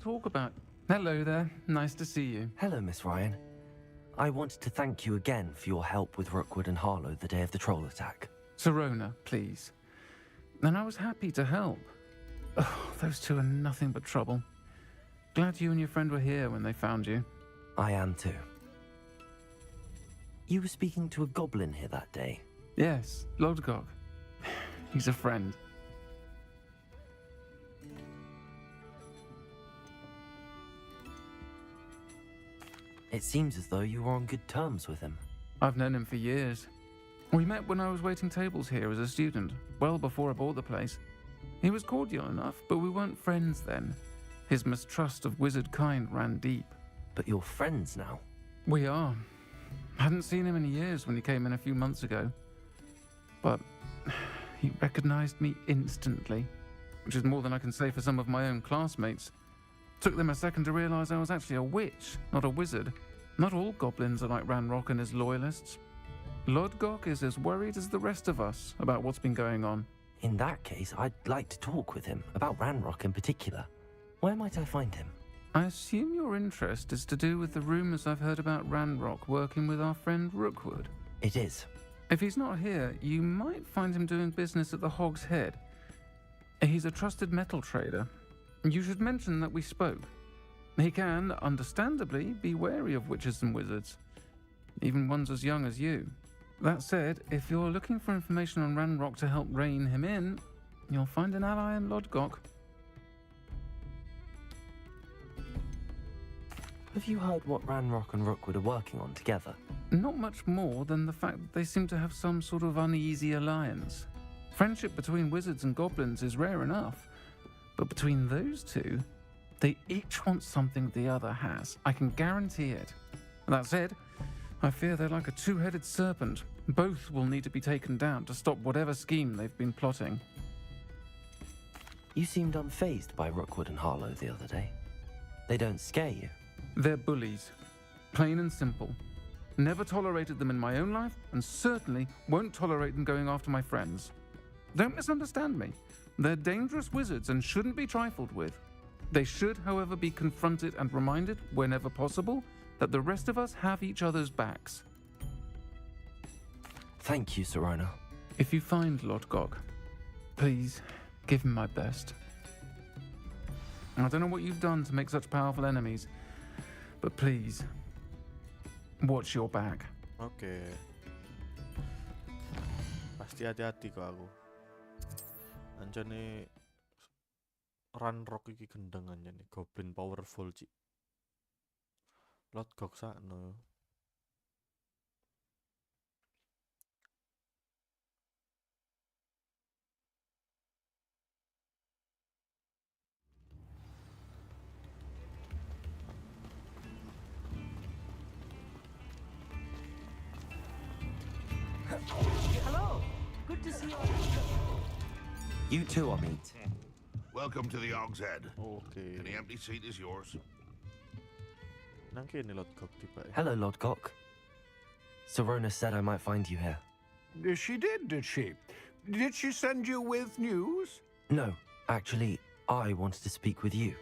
talk about... Hello there. Nice to see you. Hello, Miss Ryan. I wanted to thank you again for your help with Rookwood and Harlow the day of the troll attack. Sirona, please. And I was happy to help. Oh, those two are nothing but trouble. Glad you and your friend were here when they found you. I am too. You were speaking to a goblin here that day? Yes, Lodgok. He's a friend. It seems as though you were on good terms with him. I've known him for years. We met when I was waiting tables here as a student, well before I bought the place. He was cordial enough, but we weren't friends then. His mistrust of wizard kind ran deep. But you're friends now? We are. Hadn't seen him in years when he came in a few months ago. But he recognized me instantly, which is more than I can say for some of my own classmates. Took them a second to realize I was actually a witch, not a wizard. Not all goblins are like Ranrock and his loyalists. Lodgok is as worried as the rest of us about what's been going on. In that case, I'd like to talk with him, about Ranrock in particular. Where might I find him? I assume your interest is to do with the rumors I've heard about Ranrock working with our friend Rookwood. It is. If he's not here, you might find him doing business at the Hog's Head. He's a trusted metal trader. You should mention that we spoke. He can, understandably, be wary of witches and wizards, even ones as young as you. That said, if you're looking for information on Ranrock to help rein him in, you'll find an ally in Lodgok. Have you heard what Ranrock and Rookwood are working on together? Not much more than the fact that they seem to have some sort of uneasy alliance. Friendship between wizards and goblins is rare enough, but between those two, they each want something the other has. I can guarantee it. That said, I fear they're like a two-headed serpent. Both will need to be taken down to stop whatever scheme they've been plotting. You seemed unfazed by Rookwood and Harlow the other day. They don't scare you? They're bullies. Plain and simple. Never tolerated them in my own life, and certainly won't tolerate them going after my friends. Don't misunderstand me. They're dangerous wizards and shouldn't be trifled with. They should, however, be confronted and reminded, whenever possible, that the rest of us have each other's backs. Thank you, Sirona. If you find Lodgok, please give him my best. I don't know what you've done to make such powerful enemies, but please, watch your back. Oke. Pasti hati-hati kok aku. Anjane Ranrock iki gendeng anjane, goblin powerful cik. Lodgok sakno. Hello. Good to see you. You too, Amit. Welcome to the Hog's Head. Oke. Any empty seat is yours. Nang kene Lodgok tiba. Hello, Lodgok. Sirona said I might find you here. She did she? Did she send you with news? No, actually, I wanted to speak with you.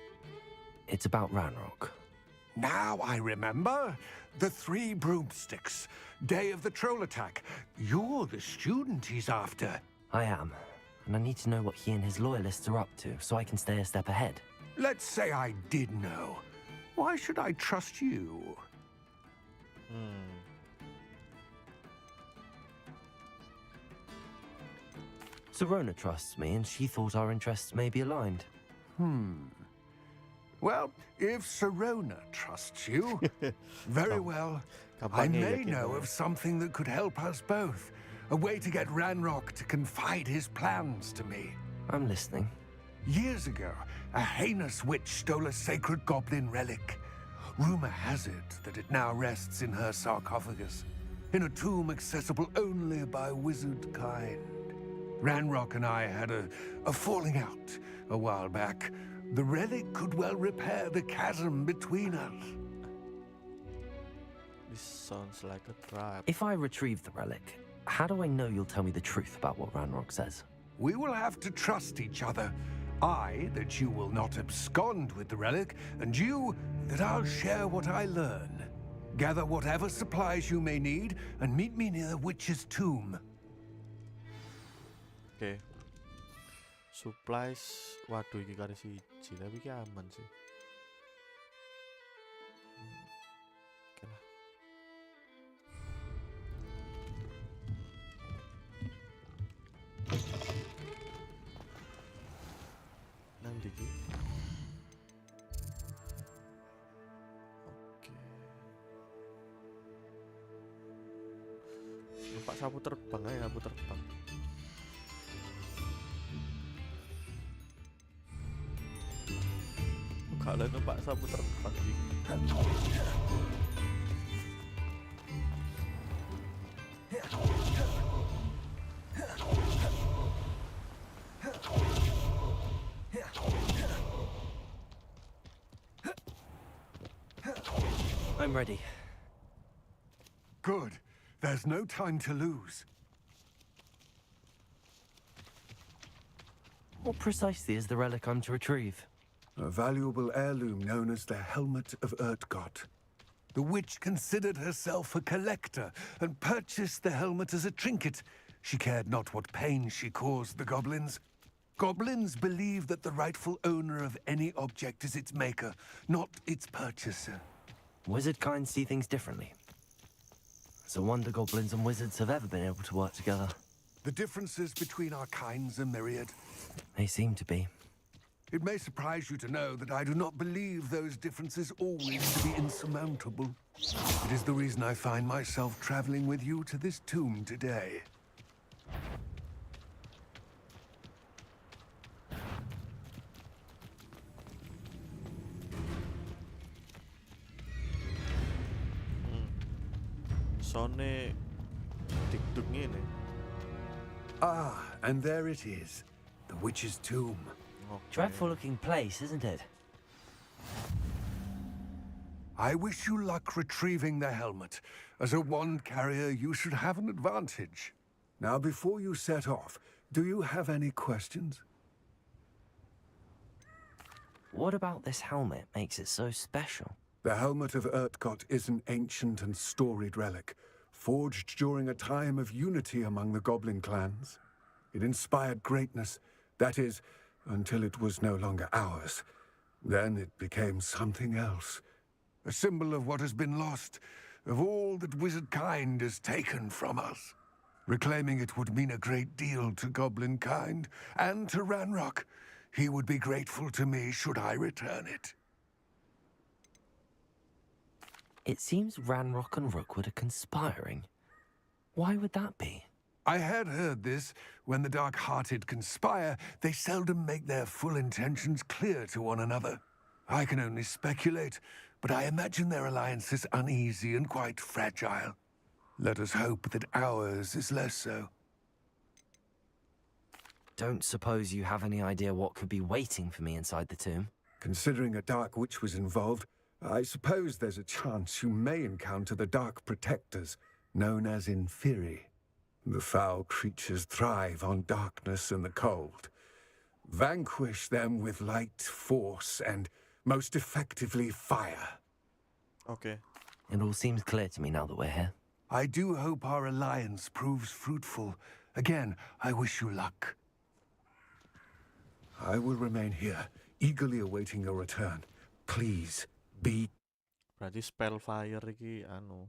It's about Ranrock. Now I remember. The 3 broomsticks. Day of the troll attack. You're the student he's after. I am, and I need to know what he and his loyalists are up to so I can stay a step ahead. Let's say I did know. Why should I trust you? Sirona trusts me, and she thought our interests may be aligned. Well, if Sirona trusts you, very well. I may know of something that could help us both. A way to get Ranrock to confide his plans to me. I'm listening. Years ago, a heinous witch stole a sacred goblin relic. Rumor has it that it now rests in her sarcophagus, in a tomb accessible only by wizard kind. Ranrock and I had a falling out a while back. The relic could well repair the chasm between us. This sounds like a trap. If I retrieve the relic, how do I know you'll tell me the truth about what Ranrock says? We will have to trust each other. I, that you will not abscond with the relic, and you, that I'll share what I learn. Gather whatever supplies you may need, and meet me near the witch's tomb. Oke. Supplies, waduh iki kari siji, tapi iki aman sih. Oke lah. Nang ndi iki? Oke. Numpak sapu terbang aja, sapu terbang. Kalau numpak sapu terbang iki. I'm ready. Good. There's no time to lose. What precisely is the relic I'm to retrieve? A valuable heirloom known as the Helmet of Urtkot. The witch considered herself a collector and purchased the helmet as a trinket. She cared not what pain she caused the goblins. Goblins believe that the rightful owner of any object is its maker, not its purchaser. Wizard kind see things differently. It's a wonder goblins and wizards have ever been able to work together. The differences between our kinds are myriad. They seem to be. It may surprise you to know that I do not believe those differences always to be insurmountable. It is the reason I find myself traveling with you to this tomb today. Sone dikduk ngene. Ah, and there it is, the witch's tomb. Dreadful looking place, isn't it? I wish you luck retrieving the helmet. As a wand carrier, you should have an advantage. Now, before you set off, do you have any questions? What about this helmet makes it so special? The Helmet of Urtkot is an ancient and storied relic, forged during a time of unity among the goblin clans. It inspired greatness, that is, until it was no longer ours. Then it became something else. A symbol of what has been lost, of all that wizard kind has taken from us. Reclaiming it would mean a great deal to goblin kind, and to Ranrock. He would be grateful to me should I return it. It seems Ranrock and Rookwood are conspiring. Why would that be? I had heard this. When the dark-hearted conspire, they seldom make their full intentions clear to one another. I can only speculate, but I imagine their alliance is uneasy and quite fragile. Let us hope that ours is less so. Don't suppose you have any idea what could be waiting for me inside the tomb? Considering a dark witch was involved, I suppose there's a chance you may encounter the Dark Protectors, known as Inferi. The foul creatures thrive on darkness and the cold. Vanquish them with light, force, and most effectively fire. Oke. It all seems clear to me now that we're here. I do hope our alliance proves fruitful. Again, I wish you luck. I will remain here, eagerly awaiting your return. Please, be... Berarti spellfire iki anu.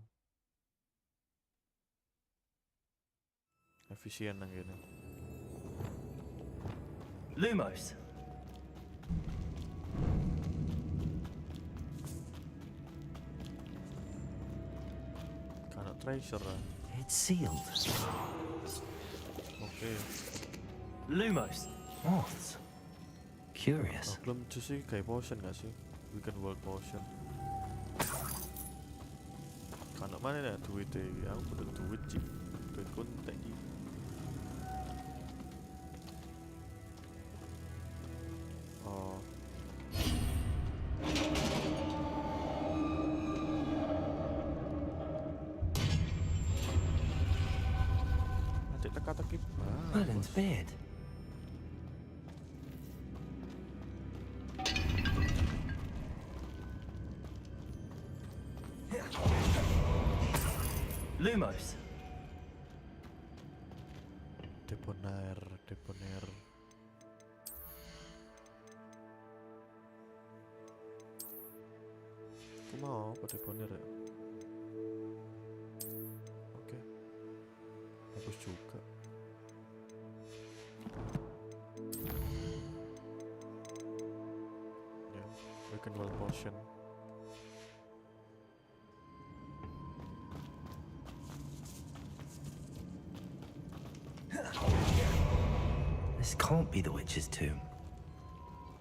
Efisien nang kene. Lumos! Kana treasure. It's sealed. Oke. Lumos! Moths. Curious. Belum jus sih kayak potion gak sih? Weekend world potion. Kana mana nih duit iki? Aku butuh duit sih. Duit kontek iki. Oh. Ada teka-teki. Merlin's beard. Lumos. Debonair. Aku mau apa debonair ya? Oke. Bagus juga. Ya, weaken well potion. This can't be the witch's tomb.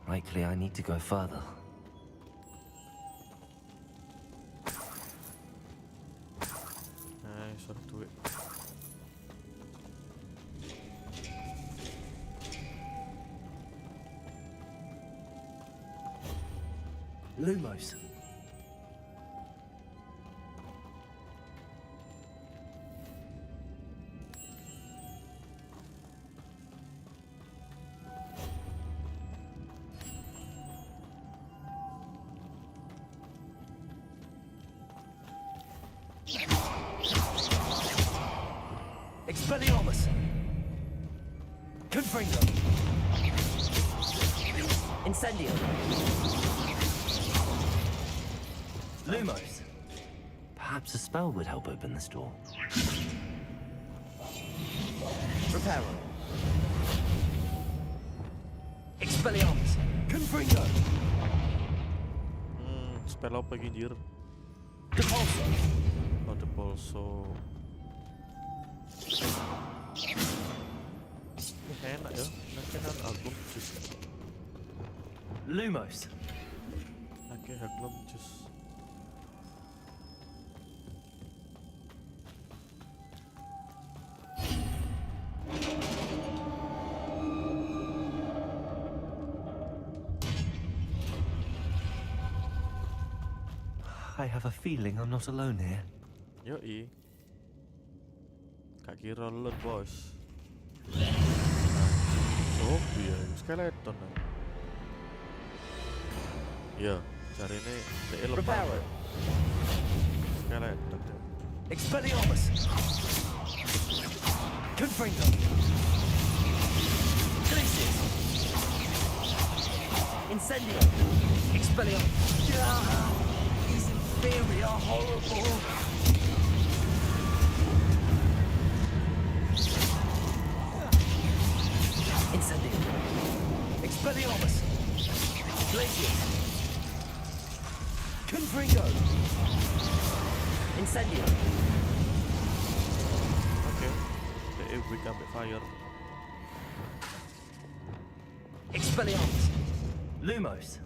Likely I need to go further. Nice, I'll do it. Lumos. Expelliarmus. Confringo. Incendio. Lumos. Perhaps a spell would help open this door. Reparo. Expelliarmus. Confringo. Spell apa lagi anjir? Depulso. Oh, Depulso. Ini enak ya, nanti kan album jus. Lumos. Oke, album jus. I have a feeling I'm not alone here. Yoi. Gak kira lon bos. Oh iya, skeleton. Iya, cari ini lepas. Skeleton. Expelliarmus. Confringo. Glacius. Incendio. Expelliarmus. These inferi are horrible. Incendio. Expelliarmus. Glacius. Confringo. Incendio. Oke. We can be fire. Expelliarmus. Lumos.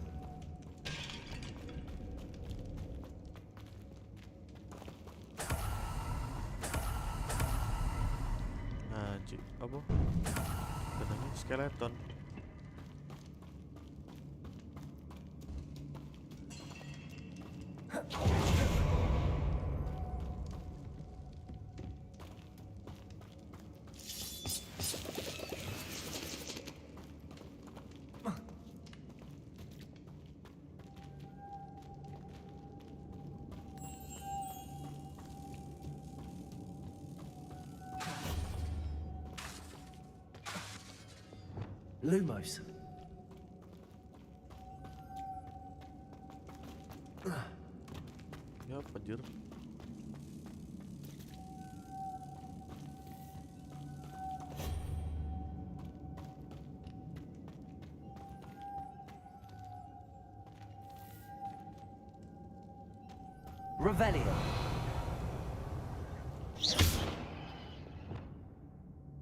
Anjir, apa? Katanya skeleton. Lumos. Ya apa anjir? Revelio.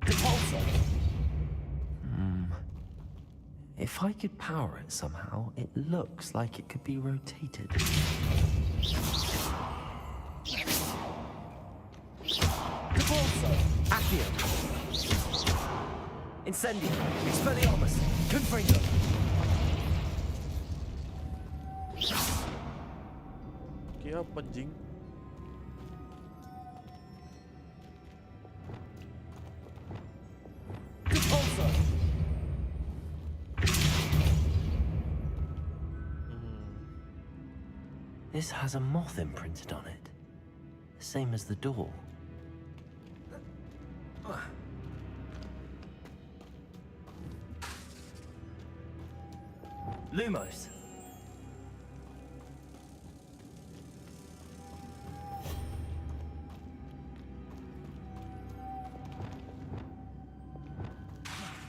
Depulso. If I could power it somehow, it looks like it could be rotated. Depulso. Accio. Incendio. Expelliarmus. Confringo. Kira apa anjing? Depulso. This has a moth imprinted on it, same as the door. Lumos.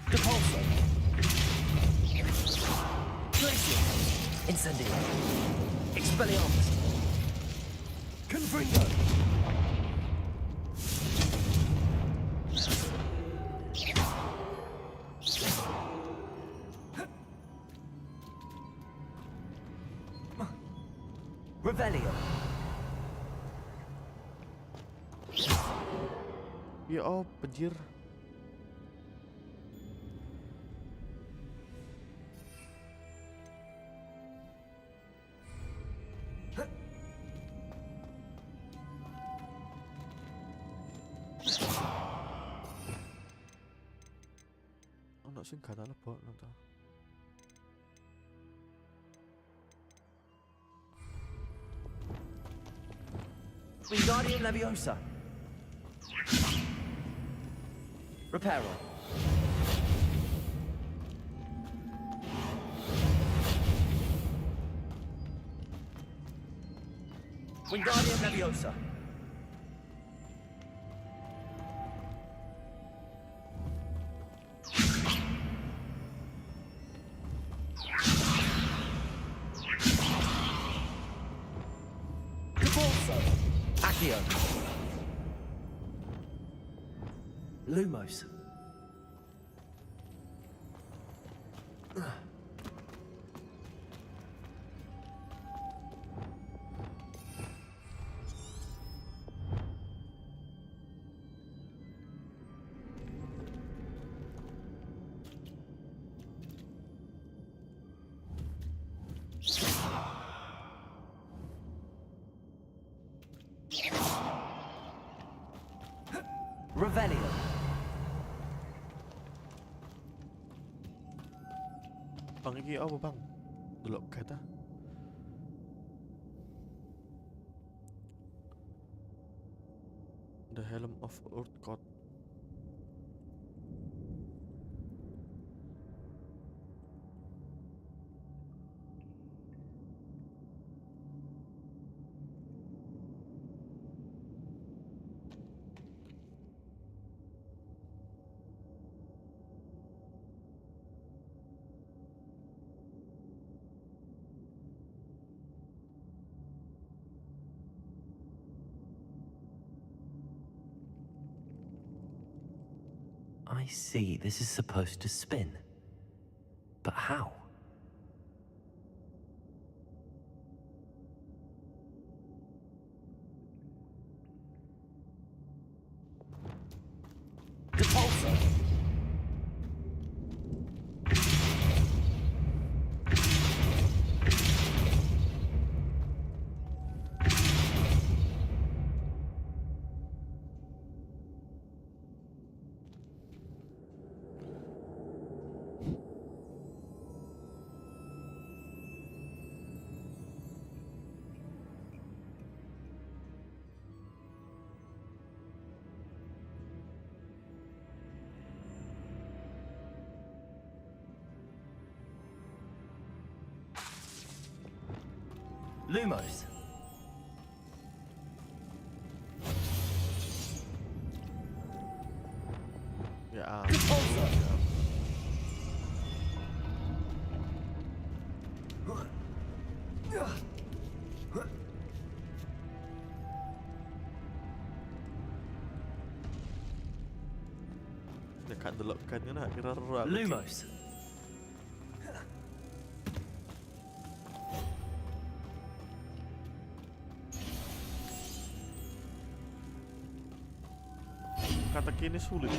Depulso. Glacier. Incendio. Expelliarmus. Confringo! Revelio. Ya oh, penjir. Ono sing gak lebok nang ta. Wingardium Leviosa. Reparo. Wingardium Leviosa. Depulso. Accio. Lumos. Revelio. Bang iki apa bang? Delok kata. The Helm of Urtkot. I see. This is supposed to spin. But how? Depulso. Lumos. Ya. Depulso. Dekat delok kan nak kira ruak. Lumos. Kata kini sulit.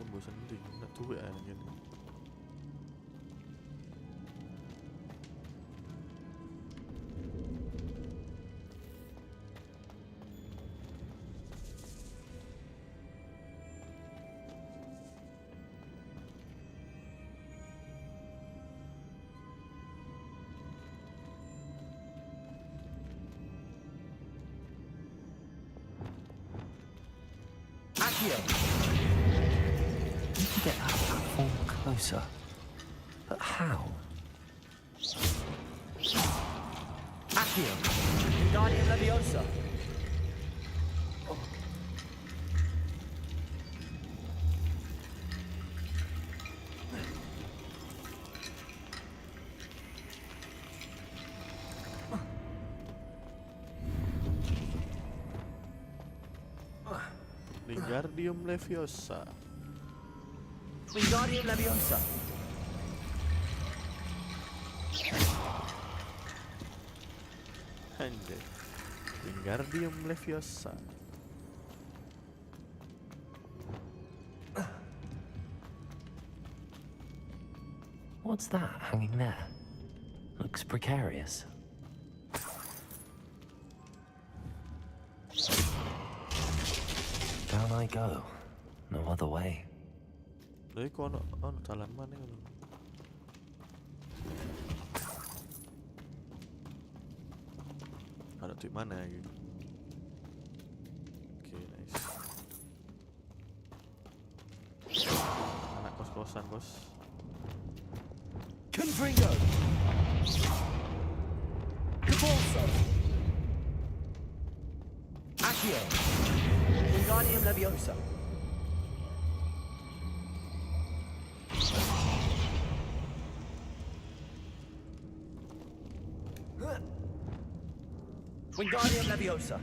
Tembusan ding nak tuwek ah ngene. Accio! Need to get that platform closer. But how? Accio! Wingardium Leviosa! Wingardium Leviosa. Wingardium Leviosa! Anjay. Wingardium Leviosa. What's that hanging there? Looks precarious. Down I go. No other way. Lha iku ono dalan mana ngono. Ada di mana iki? Oke, nice. Anak kos-kosan, Bos. Confringo! Cabalso! Accio! Wingardium Leviosa! Wingardium Leviosa!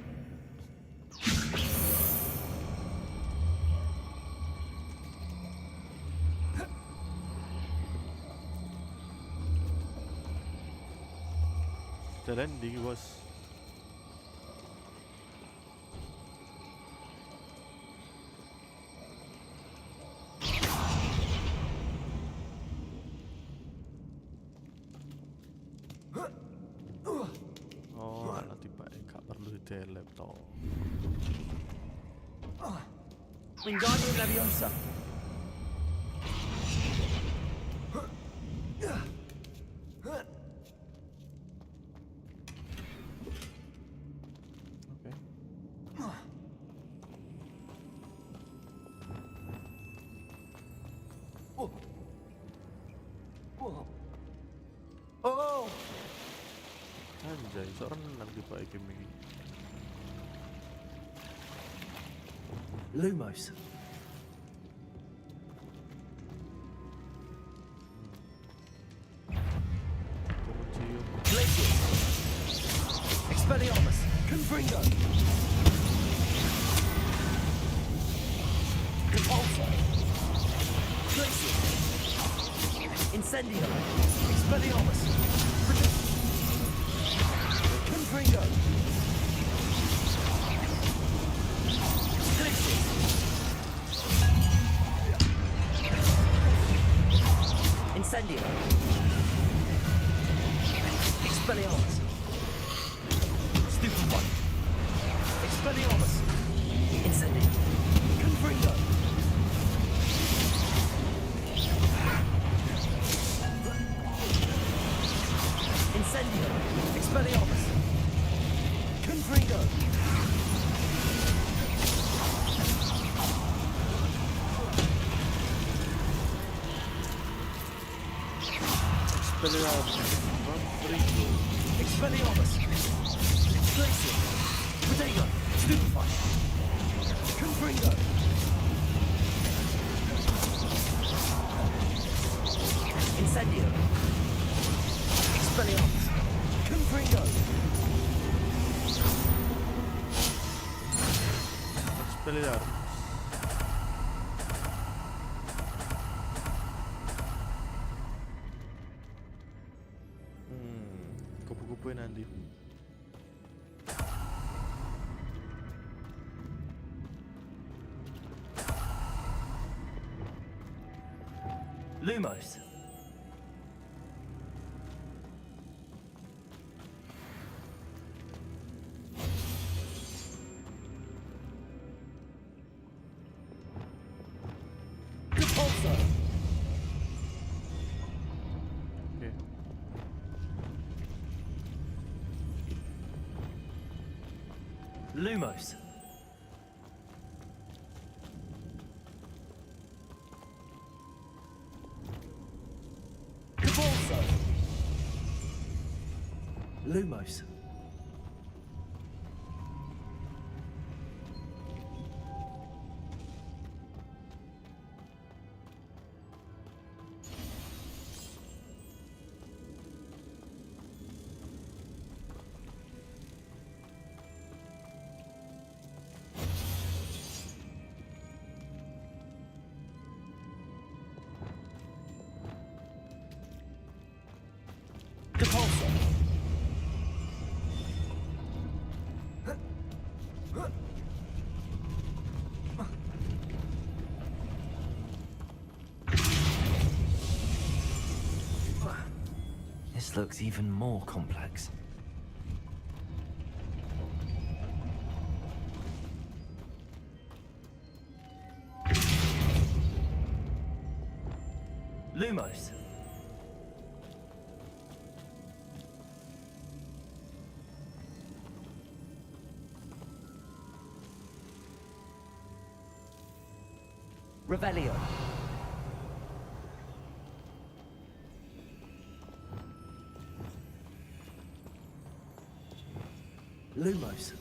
Jalan di Bos. Oh, anak tiba gak perlu di-delete toh. Wingardium Leviosa! Oke. Oh! Anjay, sok renang tiba iki iki. Lumos! Mencium. Glacius! Expelliarmus! Confringo! Repulsor! Glacius! Incendio! Expelliarmus! Confringo! Glacius! Incendio! Expelliarmus! Stupid one! Expelliarmus! Incendio! Confringo! Incendio! Expelliarmus! Confringo! Expelliarmus. Mampir. Expelliarmus! Glacius! Protego! Stupefy! Confringo! Incendio! Expelliarmus! Confringo! Expelliarmus. Kupu-kupu nanti. Lumos! Repulsor! Oke. Lumos! Lumos. Depulso. This looks even more complex. Lumos. Revelio. Lumos.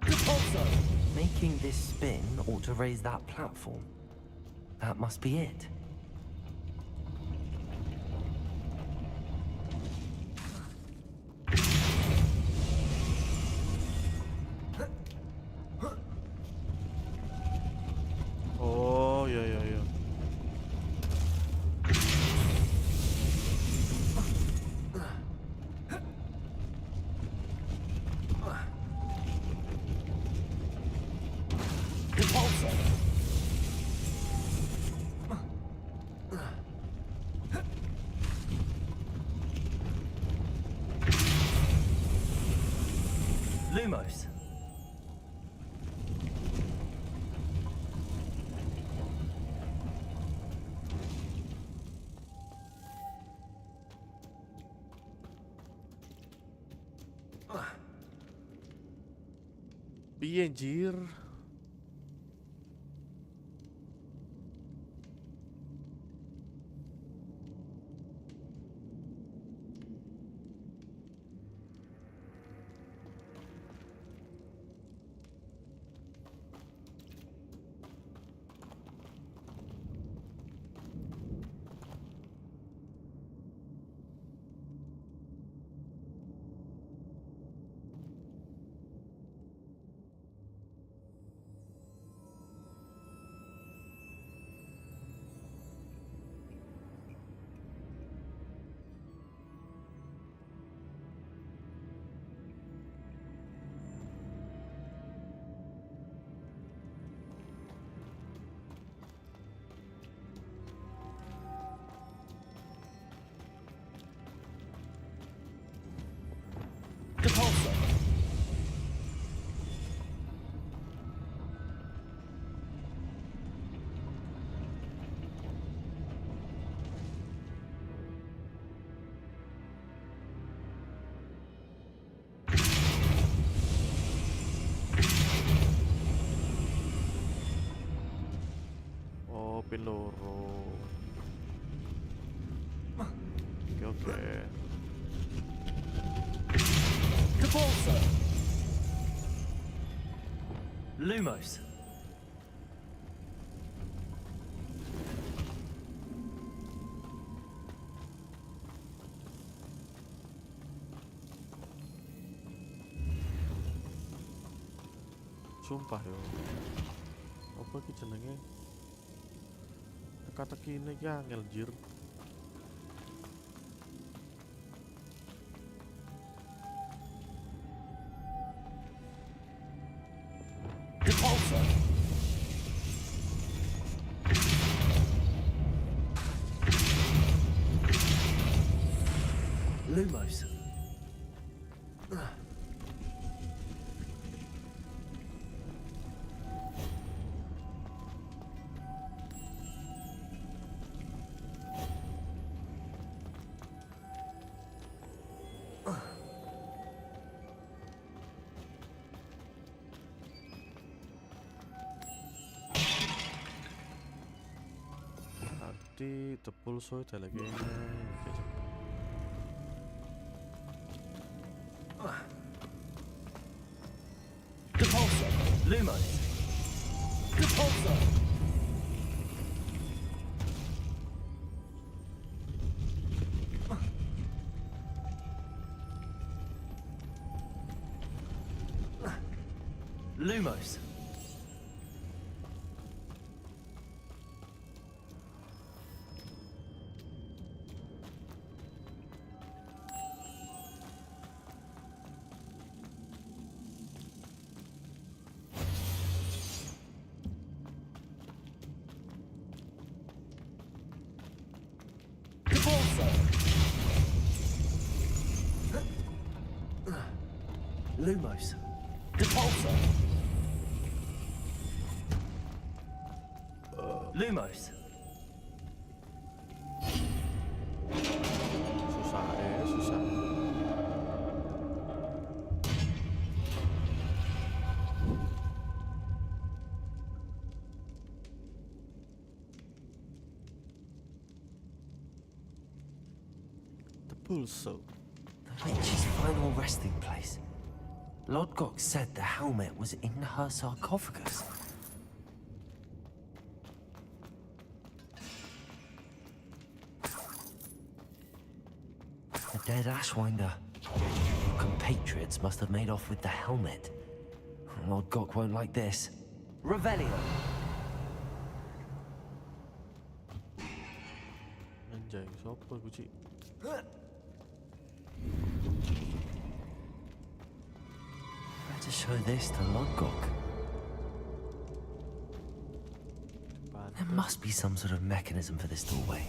Depulso. Making this spin ought to raise that platform. That must be it. Oh, iya iya iya. Depulso. Lumos. Piye anjir? Depulso. Oh, pin loro. Oke oke. Depulso. Lumos. Sumpah yo. Apa iki jenenge? Teka-tekine iki angel jir. Depulso. Lumos. Berarti the pulso ada lagi. Depulso, Lumos. Depulso. Lumos. Lumos. Depulso. Lumos. Susah susah. The pulso. The witch's final resting place. Lodgok said the helmet was in her sarcophagus. The dead Ashwinder. Compatriots must have made off with the helmet. Lodgok won't like this. Revelio. Anjay, siapa kucing? Better show this to Lodgok. There must be some sort of mechanism for this doorway.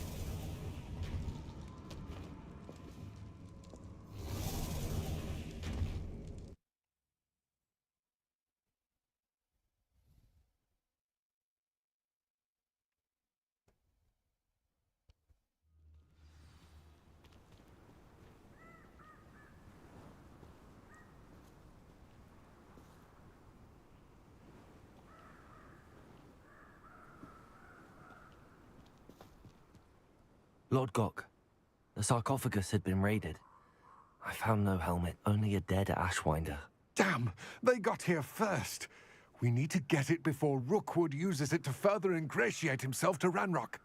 Lodgok, the sarcophagus had been raided. I found no helmet, only a dead Ashwinder. Damn! They got here first. We need to get it before Rookwood uses it to further ingratiate himself to Ranrock.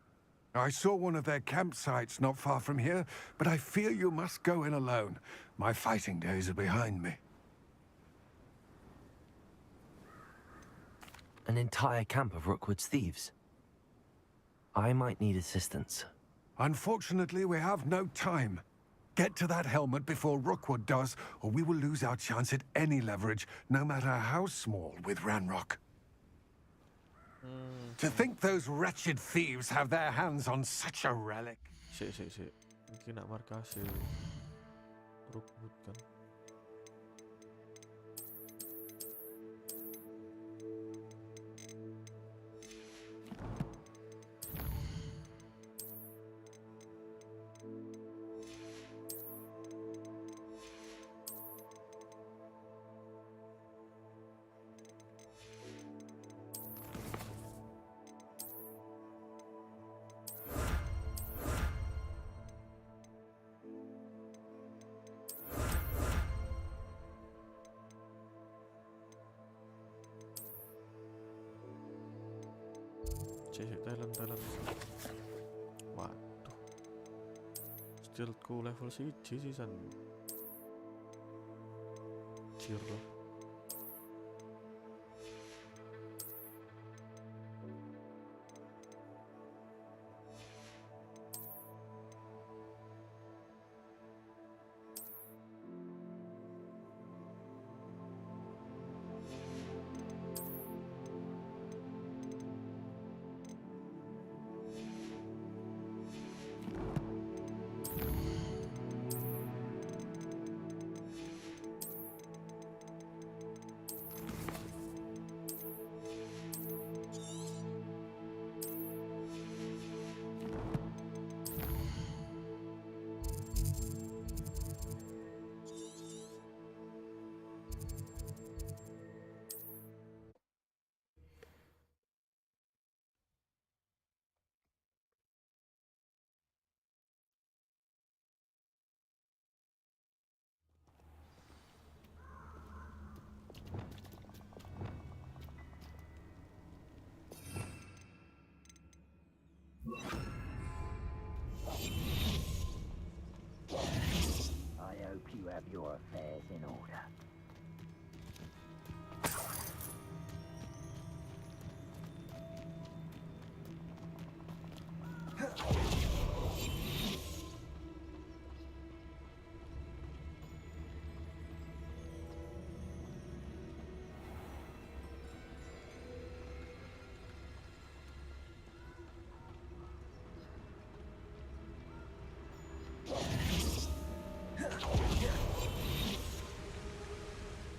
I saw one of their campsites not far from here, but I fear you must go in alone. My fighting days are behind me. An entire camp of Rookwood's thieves. I might need assistance. Unfortunately, we have no time. Get to that helmet before Rookwood does, or we will lose our chance at any leverage, no matter how small, with Ranrock. To think those wretched thieves have their hands on such a relic. Sik. Mungkin nak markas Rookwood kan. Dalam. Waduh. Stealthku level 1 sih san. Cirlo. you have your affairs in order.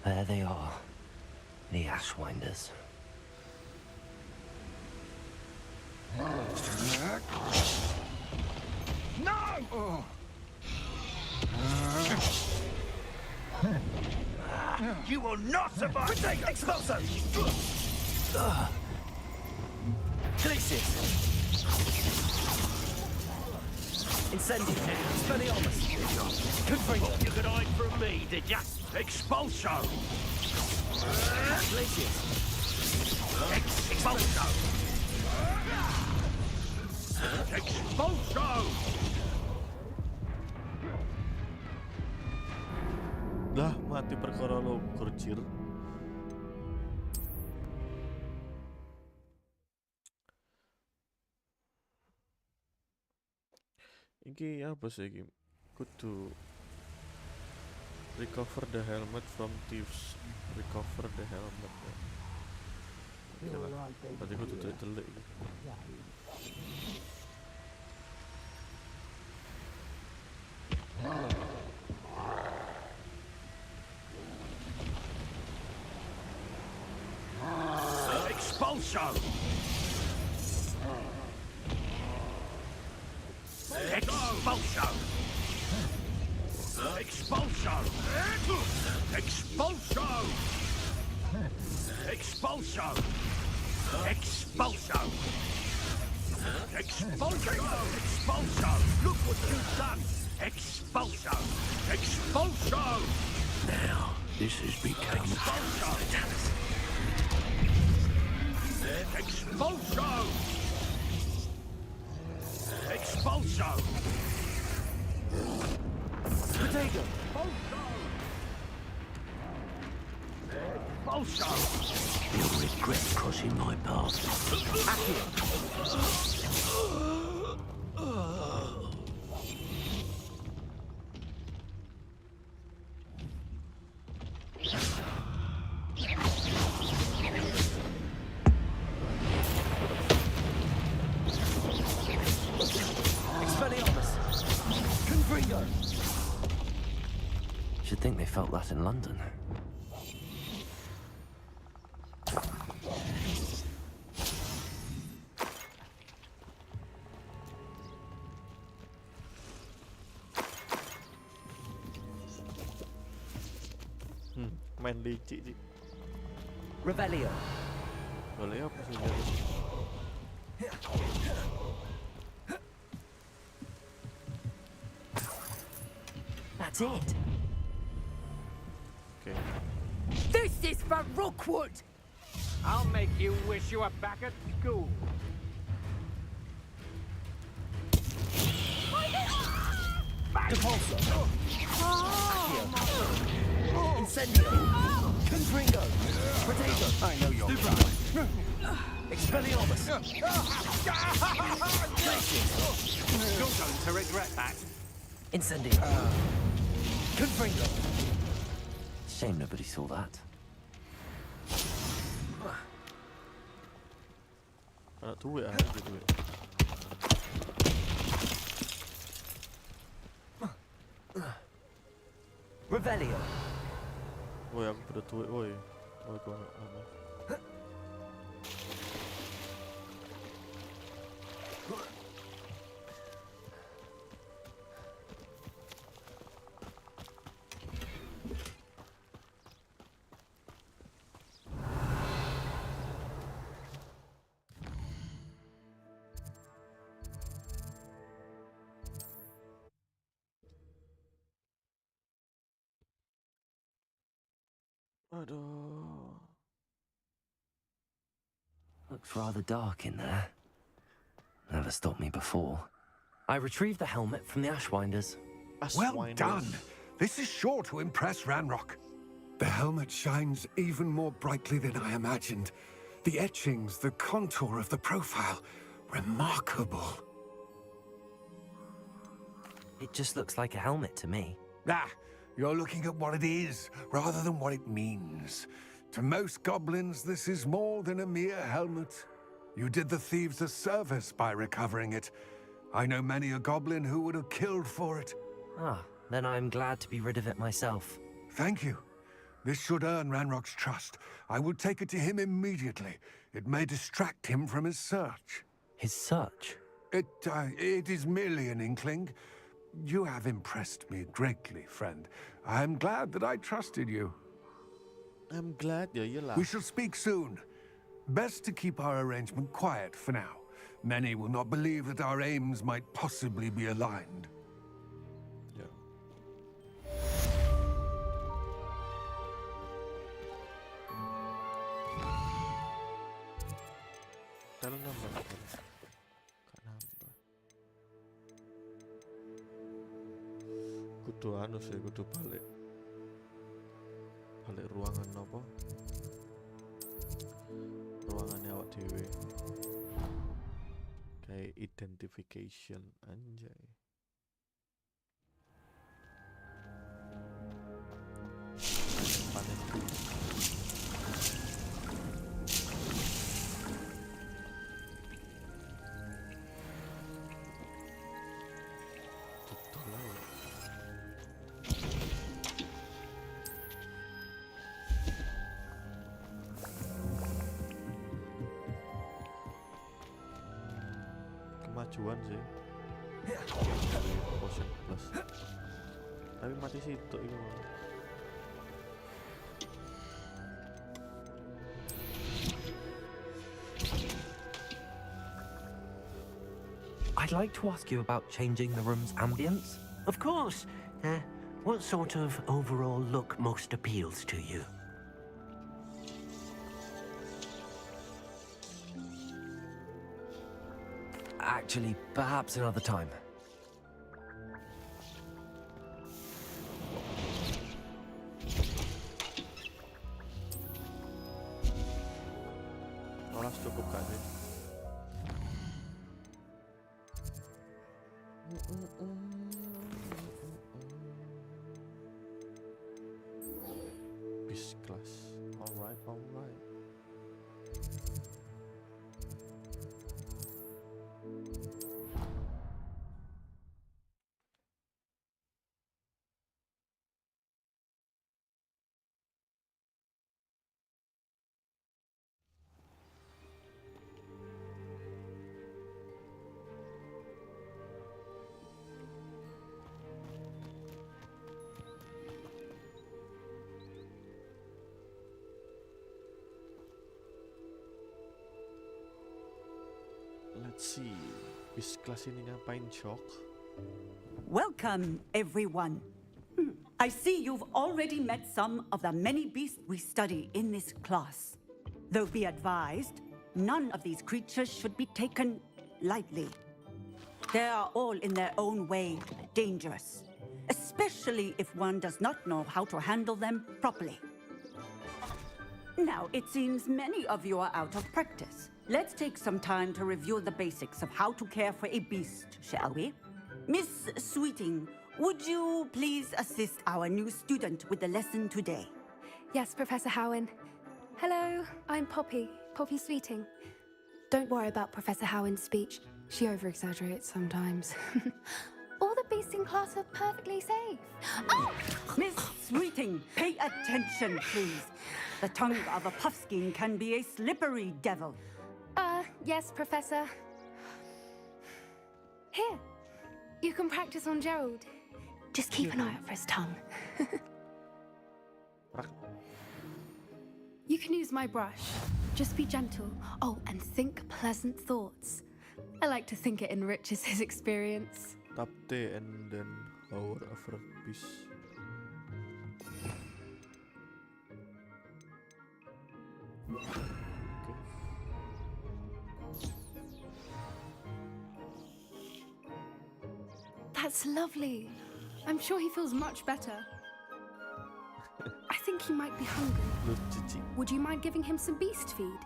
There they are, the Ashwinders. No! You will not survive! Protect! Expulso! Glacius! Incendio! Expelliarmus! Confringo! You could hide from me, did ya? Expulso! Glacius! Expulso! Expulso! Dah mati perkara lo kurcir. Iki apa sih iki? Kudu recover the helmet from thieves. Recover the helmet. Iya lah. Berarti kudu delik iki. Expulso! Expulso! Expulso! Expulso! Expulso! Expulso! Expulso! Expulso! Look what you've done! Expulso! Expulso! Now, this has become Expulso! Expulso! Expulso! Potato! Expulso! You'll regret crossing my path. Expelliarmus! Confringo! Should think they felt that in London. Main licik sih. Revelio! Boleh apa sih jadi? That's it! Oke. This is for Rookwood! I'll make you wish you were back at school. Depulso! Incendio! Confringo! Potato! I know you're Expelliarmus! You're going to regret that. Incendio! Confringo! Shame nobody saw that. Anak duit ah, ada duit. Revelio! Woi, aku pada duit, woi. Woi, kau apa? Aduh. Looks rather dark in there. Never stopped me before. I retrieved the helmet from the Ashwinders. Well done. This is sure to impress Ranrock. The helmet shines even more brightly than I imagined. The etchings, the contour of the profile, remarkable. It just looks like a helmet to me. Ah, you're looking at what it is, rather than what it means. To most goblins, this is more than a mere helmet. You did the thieves a service by recovering it. I know many a goblin who would have killed for it. Ah, then I'm glad to be rid of it myself. Thank you. This should earn Ranrock's trust. I will take it to him immediately. It may distract him from his search. His search? It is merely an inkling. You have impressed me greatly, friend. I am glad that I trusted you. I'm glad, ya iyalah. We shall speak soon. Best to keep our arrangement quiet for now. Many will not believe that our aims might possibly be aligned. Ya. Dalam nambah. Gak nambah. Kudu anu sih, kudu balik. Balik ruangan apa? Ruangannya awak dewe. Kayak identification anjay. Panen dulu. Tutup lah ya. Kemajuan sih. Potion plus. Tapi mati situ itu. I'd like to ask you about changing the room's ambience. Of course. What sort of overall look most appeals to you? Actually, perhaps another time. Rolas cukup gak sih? Bis class. Alright, alright. Let's see. Bis kelas ini ngapain, Cok? Welcome, everyone. I see you've already met some of the many beasts we study in this class. Though be advised, none of these creatures should be taken lightly. They are all in their own way dangerous, especially if one does not know how to handle them properly. Now, it seems many of you are out of practice. Let's take some time to review the basics of how to care for a beast, shall we? Miss Sweeting, would you please assist our new student with the lesson today? Yes, Professor Howen. Hello, I'm Poppy Sweeting. Don't worry about Professor Howen's speech. She over-exaggerates sometimes. All the beasts in class are perfectly safe. Oh! Miss Sweeting, pay attention, please. The tongue of a puffskein can be a slippery devil. Yes, Professor. Here, you can practice on Gerald. Just keep an eye out for his tongue. You can use my brush. Just be gentle. Oh, and think pleasant thoughts. I like to think it enriches his experience. Tap T and then our effort beast. That's lovely. I'm sure he feels much better. I think he might be hungry. Lucu sih. Would you mind giving him some beast feed?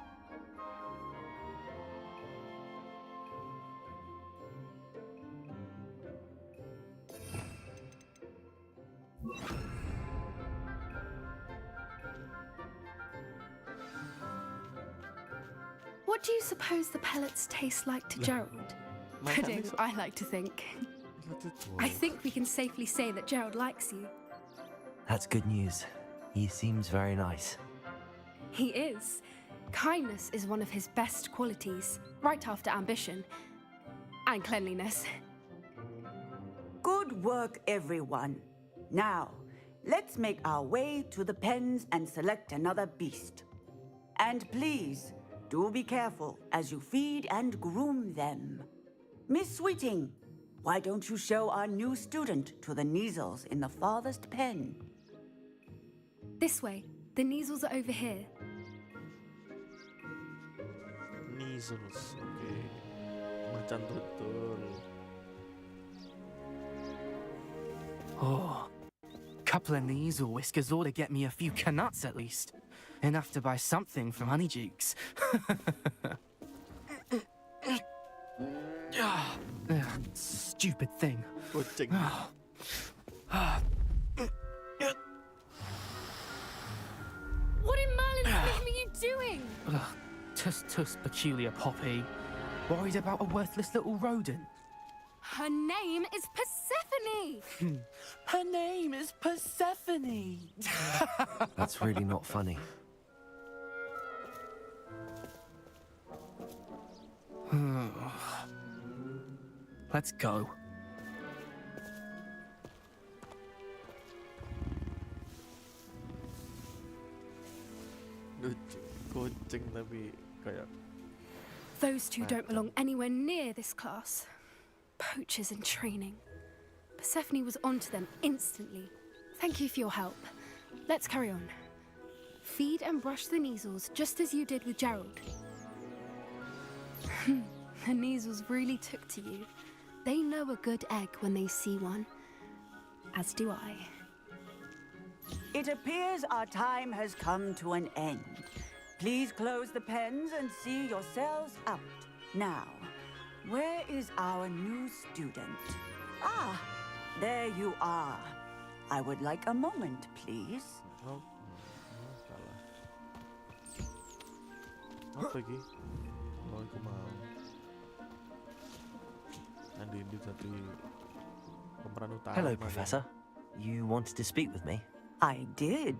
What do you suppose the pellets taste like to Gerald? Pudding, I like to think. I think we can safely say that Gerald likes you. That's good news. He seems very nice. He is. Kindness is one of his best qualities, right after ambition. And cleanliness. Good work, everyone. Now, let's make our way to the pens and select another beast. And please, do be careful as you feed and groom them. Miss Sweeting, why don't you show our new student to the Neasels in the farthest pen? This way. The Neasels are over here. Measles, oke. Macan tutul. Oh, couple of Neasel whiskers ought to get me a few canuts at least. Enough to buy something from Honeydukes. Stupid thing. Kucing. What in Merlin's name are you doing? Tuss peculiar Poppy. Worried about a worthless little rodent. Her name is Persephone! Her name is Persephone! That's really not funny. Let's go. Lucu. Kucing tapi kayak Those two don't belong anywhere near this class. Poachers in training. Persephone was onto them instantly. Thank you for your help. Let's carry on. Feed and brush the Neasels just as you did with Gerald. The Neasels really took to you. They know a good egg when they see one. As do I. It appears our time has come to an end. Please close the pens and see yourselves out. Now, where is our new student? Ah, there you are. I would like a moment, please. oh, salah. Apa lagi? Oh, aku mau. Ini satu pemeran utama. Hello, Professor. You wanted to speak with me? I did.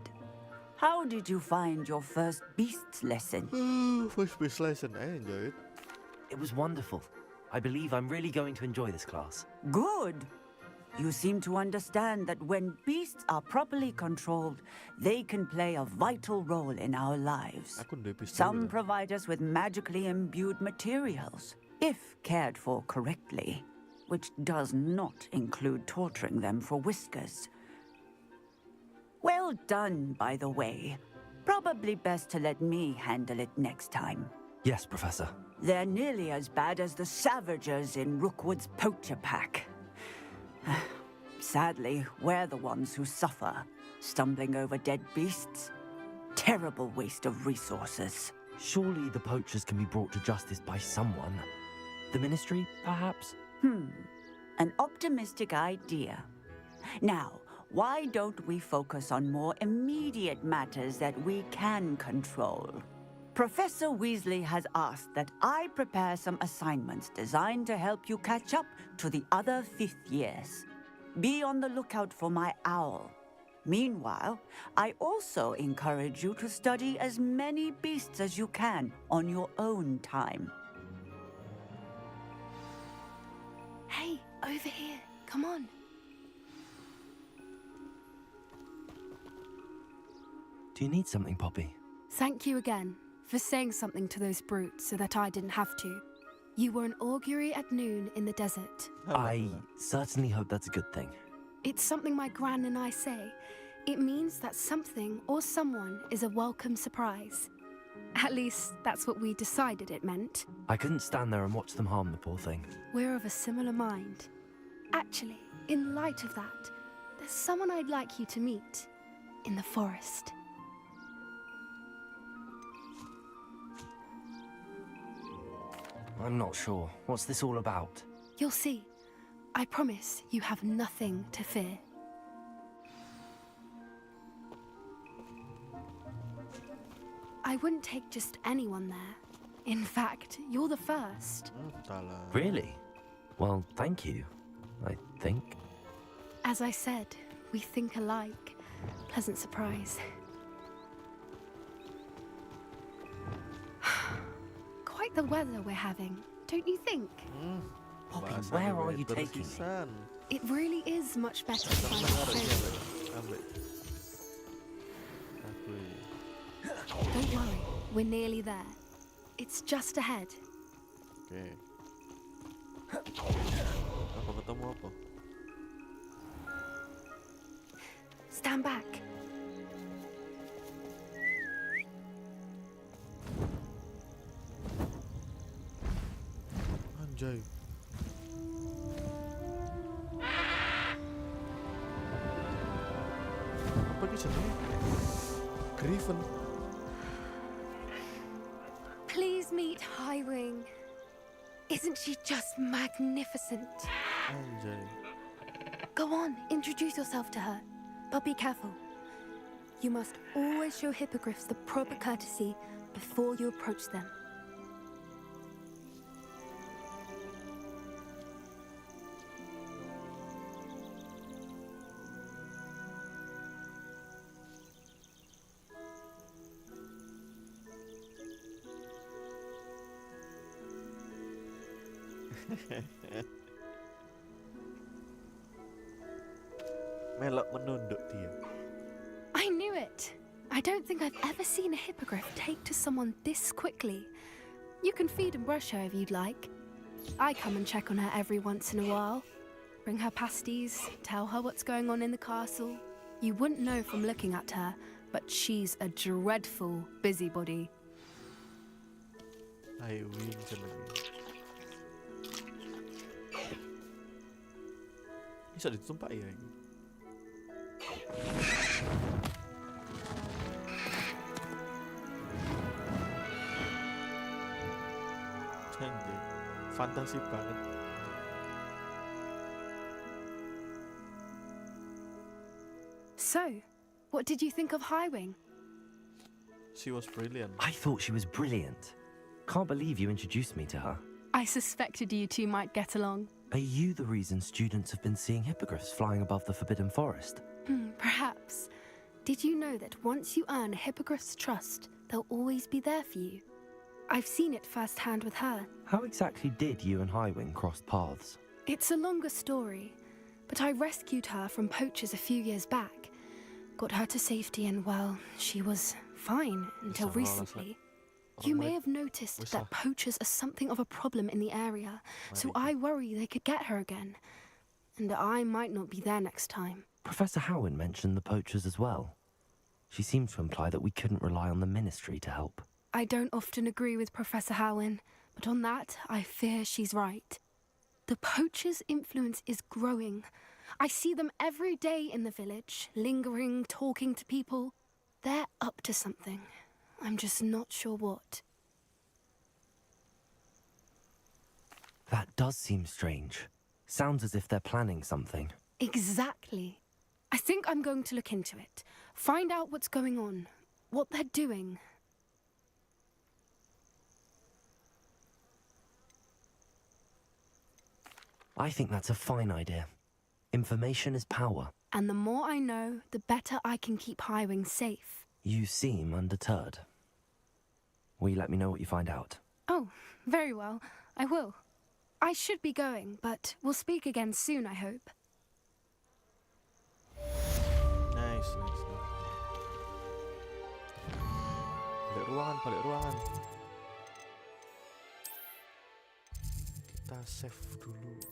How did you find your first beasts lesson? First beast lesson, I enjoyed it. It was wonderful. I believe I'm really going to enjoy this class. Good. You seem to understand that when beasts are properly controlled, they can play a vital role in our lives. Aku udah beast Some dulu. provide us with magically imbued materials, if cared for correctly, which does not include torturing them for whiskers. Well done, by the way. Probably best to let me handle it next time. Yes, Professor. They're nearly as bad as the Savagers in Rookwood's poacher pack. Sadly, we're the ones who suffer, stumbling over dead beasts. Terrible waste of resources. Surely the poachers can be brought to justice by someone. The Ministry, perhaps? An optimistic idea. Now, why don't we focus on more immediate matters that we can control? Professor Weasley has asked that I prepare some assignments designed to help you catch up to the other 5th years. Be on the lookout for my owl. Meanwhile, I also encourage you to study as many beasts as you can on your own time. Hey, over here. Come on. Do you need something, Poppy? Thank you again for saying something to those brutes so that I didn't have to. You were an augury at noon in the desert. I certainly hope that's a good thing. It's something my gran and I say. It means that something or someone is a welcome surprise. At least, that's what we decided it meant. I couldn't stand there and watch them harm the poor thing. We're of a similar mind. Actually, in light of that, there's someone I'd like you to meet in the forest. I'm not sure. What's this all about? You'll see. I promise you have nothing to fear. I wouldn't take just anyone there. In fact, you're the first. Really? Well, thank you, I think. As I said, we think alike. Pleasant surprise. Quite the weather we're having, don't you think? Poppy, where are you taking me? It really is much better to find out safe. Don't worry, we're nearly there. It's just ahead. Oke. Apa ketemu apa? Stand back. Anjay. Apa ini jenenge? Griffin. Please meet Highwing. Isn't she just magnificent? Anjay. Go on, introduce yourself to her. But be careful. You must always show hippogriffs the proper courtesy before you approach them. Melok menunduk dia. I knew it. I don't think I've ever seen a hippogriff take to someone this quickly. You can feed and brush her if you'd like. I come and check on her every once in a while. Bring her pasties, tell her what's going on in the castle. You wouldn't know from looking at her, but she's a dreadful busybody. Ayo win jenenge. Bisa ditumpah ya ini. Anjay, fantasi banget. So, what did you think of Highwing? She was brilliant. I thought she was brilliant. Can't believe you introduced me to her. I suspected you two might get along. Are you the reason students have been seeing hippogriffs flying above the Forbidden Forest? Perhaps. Did you know that once you earn a hippogriff's trust, they'll always be there for you? I've seen it firsthand with her. How exactly did you and Highwing cross paths? It's a longer story, but I rescued her from poachers a few years back. Got her to safety and, well, she was fine until recently. You may have noticed that poachers are something of a problem in the area, so I worry they could get her again. And I might not be there next time. Professor Howin mentioned the poachers as well. She seemed to imply that we couldn't rely on the ministry to help. I don't often agree with Professor Howin, but on that, I fear she's right. The poachers' influence is growing. I see them every day in the village, lingering, talking to people. They're up to something. I'm just not sure what. That does seem strange. Sounds as if they're planning something. Exactly. I think I'm going to look into it. Find out what's going on, what they're doing. I think that's a fine idea. Information is power. And the more I know, the better I can keep Highwing safe. You seem undeterred. Will you let me know what you find out? Oh, very well. I will. I should be going, but we'll speak again soon, I hope. Nice. Balik ruangan. Kita save dulu.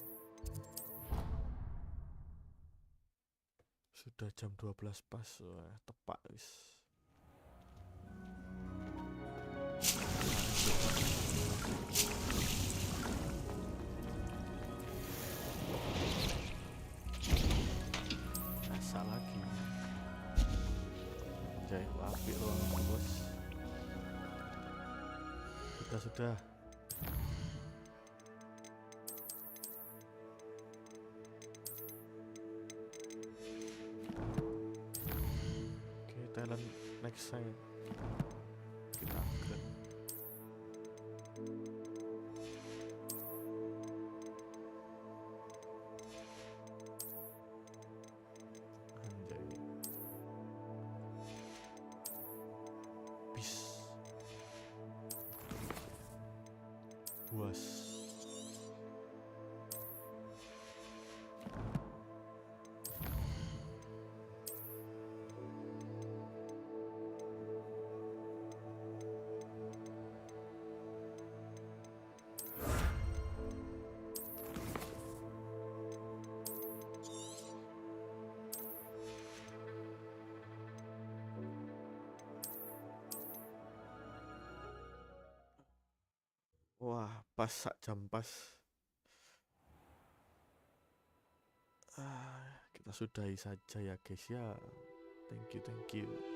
Sudah jam 12 pas, wah, tepat wis. bisa lagi. Anjay, apik ruangan bos. Sudah. Oke, talent next time kita upgrade. Anjay. Bis. Buas. Wah, pas sak jam pas. Kita sudahi saja ya guys ya. Thank you.